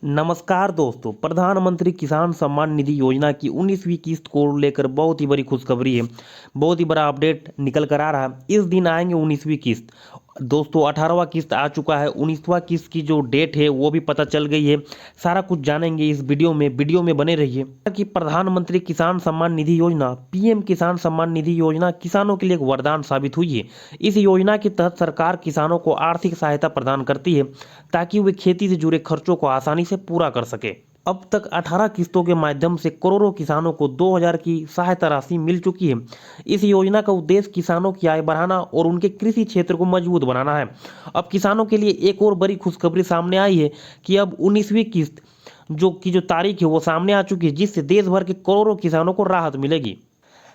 नमस्कार दोस्तों, प्रधानमंत्री किसान सम्मान निधि योजना की 19वीं किस्त को लेकर बहुत ही बड़ी खुशखबरी है। बहुत ही बड़ा अपडेट निकल कर आ रहा है। इस दिन आएंगे 19वीं किस्त। दोस्तों 18वां किस्त आ चुका है। 19वां किस्त की जो डेट है वो भी पता चल गई है। सारा कुछ जानेंगे इस वीडियो में बने रहिए। कि प्रधानमंत्री किसान सम्मान निधि योजना पीएम किसान सम्मान निधि योजना किसानों के लिए एक वरदान साबित हुई है। इस योजना के तहत सरकार किसानों को आर्थिक सहायता प्रदान करती है ताकि वे खेती से जुड़े खर्चों को आसानी से पूरा कर सके। अब तक 18 किस्तों के माध्यम से करोड़ों किसानों को 2000 की सहायता राशि मिल चुकी है। इस योजना का उद्देश्य किसानों की आय बढ़ाना और उनके कृषि क्षेत्र को मजबूत बनाना है। अब किसानों के लिए एक और बड़ी खुशखबरी सामने आई है कि अब 19वीं किस्त जो तारीख है वो सामने आ चुकी है, जिससे देश भर के करोड़ों किसानों को राहत मिलेगी।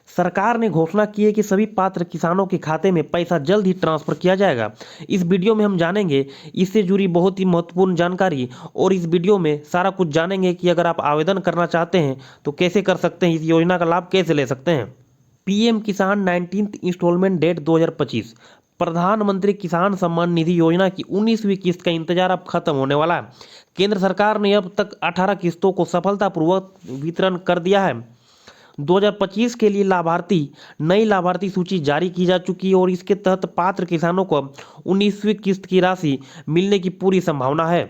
सरकार ने घोषणा की है कि सभी पात्र किसानों के खाते में पैसा जल्द ही ट्रांसफर किया जाएगा। इस वीडियो में हम जानेंगे इससे जुड़ी बहुत ही महत्वपूर्ण जानकारी, और इस वीडियो में सारा कुछ जानेंगे कि अगर आप आवेदन करना चाहते हैं तो कैसे कर सकते हैं, इस योजना का लाभ कैसे ले सकते हैं। पीएम किसान 19th इंस्टॉलमेंट डेट 2025। प्रधानमंत्री किसान सम्मान निधि योजना की 19वीं किस्त का इंतजार अब खत्म होने वाला है। केंद्र सरकार ने अब तक 18 किस्तों को सफलतापूर्वक वितरण कर दिया है। 2025 के लिए नई लाभार्थी सूची जारी की जा चुकी है और इसके तहत पात्र किसानों को 19वीं किस्त की राशि मिलने की पूरी संभावना है।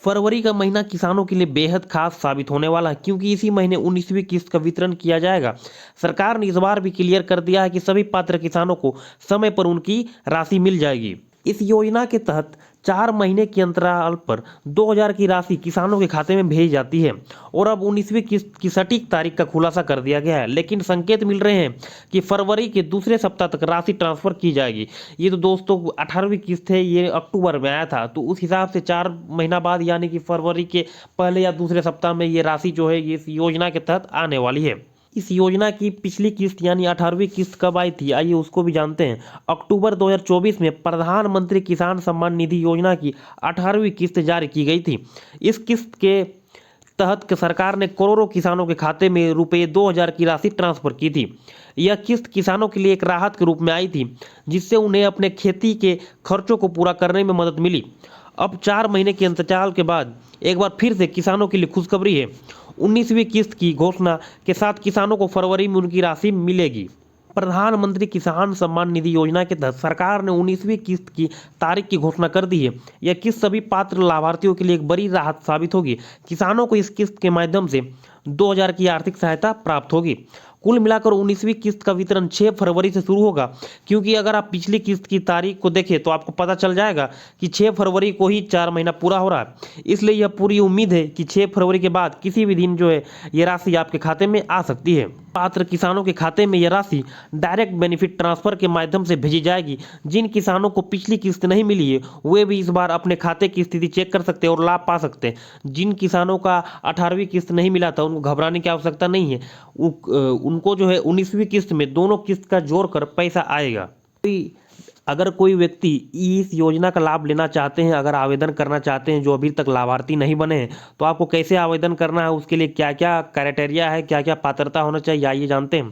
फरवरी का महीना किसानों के लिए बेहद खास साबित होने वाला है, क्योंकि इसी महीने 19वीं किस्त का वितरण किया जाएगा। सरकार ने इस बार भी क्लियर कर दिया है कि सभी पात्र किसानों को समय पर उनकी राशि मिल जाएगी। इस योजना के तहत 4 महीने के अंतराल पर 2000 की राशि किसानों के खाते में भेजी जाती है, और अब 19वीं किस्त की सटीक तारीख का खुलासा कर दिया गया है, लेकिन संकेत मिल रहे हैं कि फरवरी के दूसरे सप्ताह तक राशि ट्रांसफर की जाएगी। ये तो दोस्तों 18वीं किस्त है, ये अक्टूबर में आया था, तो उस हिसाब से 4 महीना बाद यानी कि फरवरी के पहले या दूसरे सप्ताह में ये राशि जो है ये इस योजना के तहत आने वाली है। इस योजना की पिछली किस्त यानी 18वीं किस्त कब आई थी, आइए उसको भी जानते हैं। अक्टूबर 2024 में प्रधानमंत्री किसान सम्मान निधि योजना की 18वीं किस्त जारी की गई थी। इस किस्त के तहत सरकार ने करोड़ों किसानों के खाते में रुपये 2000 की राशि ट्रांसफर की थी। यह किस्त किसानों के लिए एक राहत के रूप में आई थी, जिससे उन्हें अपने खेती के खर्चों को पूरा करने में मदद मिली। अब 4 महीने के अंतराल के बाद एक बार फिर से किसानों के लिए खुशखबरी है। 19वीं किस्त की घोषणा के साथ किसानों को फरवरी में उनकी राशि मिलेगी। प्रधानमंत्री किसान सम्मान निधि योजना के तहत सरकार ने 19वीं किस्त की तारीख की घोषणा कर दी है। यह किस्त सभी पात्र लाभार्थियों के लिए एक बड़ी राहत साबित होगी। किसानों को इस किस्त के माध्यम से 2000 की आर्थिक सहायता प्राप्त होगी। कुल मिलाकर 19वीं किस्त का वितरण 6 फरवरी से शुरू होगा, क्योंकि अगर आप पिछली किस्त की तारीख को देखें तो आपको पता चल जाएगा कि 6 फरवरी को ही 4 महीना पूरा हो रहा है। इसलिए यह पूरी उम्मीद है कि 6 फरवरी के बाद किसी भी दिन जो है ये राशि आपके खाते में आ सकती है। पात्र किसानों के खाते में यह राशि डायरेक्ट बेनिफिट ट्रांसफर के माध्यम से भेजी जाएगी। जिन किसानों को पिछली किस्त नहीं मिली है वे भी इस बार अपने खाते की स्थिति चेक कर सकते हैं और लाभ पा सकते हैं। जिन किसानों का 18वीं किस्त नहीं मिला था उनको घबराने की आवश्यकता नहीं है। उनको जो है 19वीं किस्त में दोनों किस्त का जोड़कर पैसा आएगा। अगर कोई व्यक्ति इस योजना का लाभ लेना चाहते हैं, अगर आवेदन करना चाहते हैं जो अभी तक लाभार्थी नहीं बने हैं, तो आपको कैसे आवेदन करना है, उसके लिए क्या क्या क्राइटेरिया है, क्या क्या पात्रता होना चाहिए, आइए जानते हैं।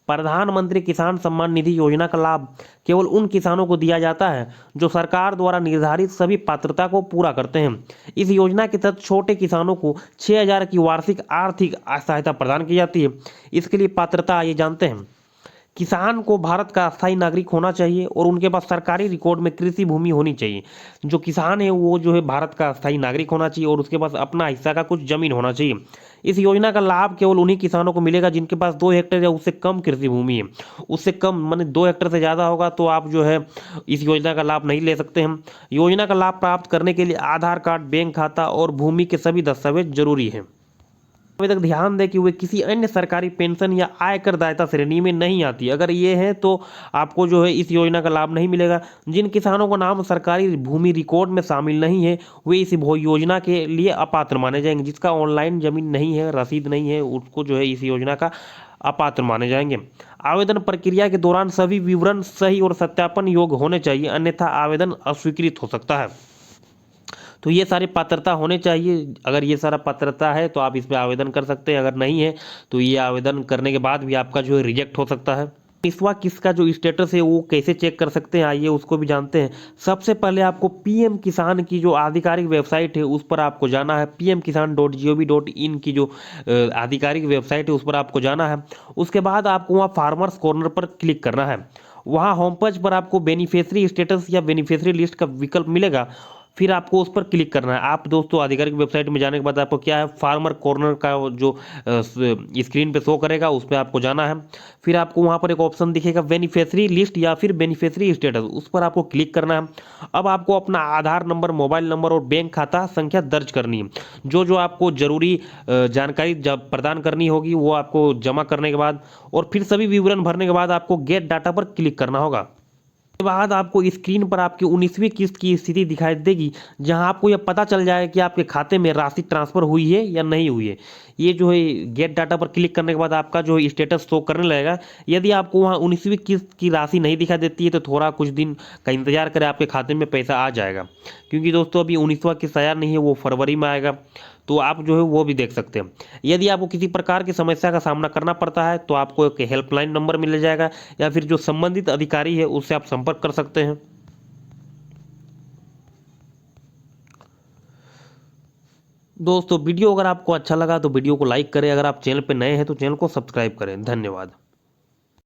प्रधानमंत्री किसान सम्मान निधि योजना का लाभ केवल उन किसानों को दिया जाता है जो सरकार द्वारा निर्धारित सभी पात्रता को पूरा करते हैं। इस योजना के तहत छोटे किसानों को 6000 की वार्षिक आर्थिक सहायता प्रदान की जाती है। इसके लिए पात्रता आइए जानते हैं। किसान को भारत का अस्थायी नागरिक होना चाहिए और उनके पास सरकारी रिकॉर्ड में कृषि भूमि होनी चाहिए। जो किसान है वो जो है भारत का अस्थायी नागरिक होना चाहिए और उसके पास अपना हिस्सा का कुछ जमीन होना चाहिए। इस योजना का लाभ केवल उन्हीं किसानों को मिलेगा जिनके पास 2 हेक्टेयर या उससे कम कृषि भूमि है। उससे कम माने 2 हेक्टेयर से ज़्यादा होगा तो आप जो है इस योजना का लाभ नहीं ले सकते हैं। योजना का लाभ प्राप्त करने के लिए आधार कार्ड, बैंक खाता और भूमि के सभी दस्तावेज जरूरी है। आवेदक ध्यान दें कि वे किसी अन्य सरकारी पेंशन या आयकर दायित्व श्रेणी में नहीं आती। अगर ये है तो आपको जो है इस योजना का लाभ नहीं मिलेगा। जिन किसानों का नाम सरकारी भूमि रिकॉर्ड में शामिल नहीं है वे इस योजना के लिए अपात्र माने जाएंगे। जिसका ऑनलाइन जमीन नहीं है, रसीद नहीं है, उसको जो है इस योजना का अपात्र माने जाएंगे। आवेदन प्रक्रिया के दौरान सभी विवरण सही और सत्यापन योग्य होने चाहिए, अन्यथा आवेदन अस्वीकृत हो सकता है। तो ये सारी पात्रता होने चाहिए। अगर ये सारा पात्रता है तो आप इस पर आवेदन कर सकते हैं, अगर नहीं है तो ये आवेदन करने के बाद भी आपका जो है रिजेक्ट हो सकता है। इस किस्त का जो स्टेटस है वो कैसे चेक कर सकते हैं, आइए उसको भी जानते हैं। सबसे पहले आपको पीएम किसान की जो आधिकारिक वेबसाइट है उस पर आपको जाना है। pmkisan.gov.in की जो आधिकारिक वेबसाइट है उस पर आपको जाना है। उसके बाद आपको वहाँ फार्मर्स कॉर्नर पर क्लिक करना है। वहाँ होम पेज पर आपको बेनिफिशियरी स्टेटस या बेनिफिशियरी लिस्ट का विकल्प मिलेगा, फिर आपको उस पर क्लिक करना है। आप दोस्तों आधिकारिक वेबसाइट में जाने के बाद आपको क्या है, फार्मर कॉर्नर का जो स्क्रीन पे शो करेगा उस पर आपको जाना है। फिर आपको वहाँ पर एक ऑप्शन दिखेगा बेनिफिशियरी लिस्ट या फिर बेनिफिशियरी स्टेटस, उस पर आपको क्लिक करना है। अब आपको अपना आधार नंबर, मोबाइल नंबर और बैंक खाता संख्या दर्ज करनी है। जो जो आपको जरूरी जानकारी जब प्रदान करनी होगी वो आपको जमा करने के बाद और फिर सभी विवरण भरने के बाद आपको गेट डाटा पर क्लिक करना होगा। के बाद आपको स्क्रीन पर आपकी 19वीं किस्त की स्थिति दिखाई देगी, जहां आपको यह पता चल जाएगा कि आपके खाते में राशि ट्रांसफर हुई है या नहीं हुई है। ये जो है गेट डाटा पर क्लिक करने के बाद आपका जो है स्टेटस शो करने लगेगा। यदि आपको वहां 19वीं किस्त की राशि नहीं दिखाई देती है तो थोड़ा कुछ दिन का इंतजार करें, आपके खाते में पैसा आ जाएगा। क्योंकि दोस्तों अभी 19वां किस्त तैयार नहीं है, वो फरवरी में आएगा, तो आप जो है वो भी देख सकते हैं। यदि आपको किसी प्रकार की समस्या का सामना करना पड़ता है तो आपको एक हेल्पलाइन नंबर मिल जाएगा या फिर जो संबंधित अधिकारी है उससे आप संपर्क कर सकते हैं। दोस्तों वीडियो अगर आपको अच्छा लगा तो वीडियो को लाइक करें, अगर आप चैनल पर नए हैं तो चैनल को सब्सक्राइब करें। धन्यवाद।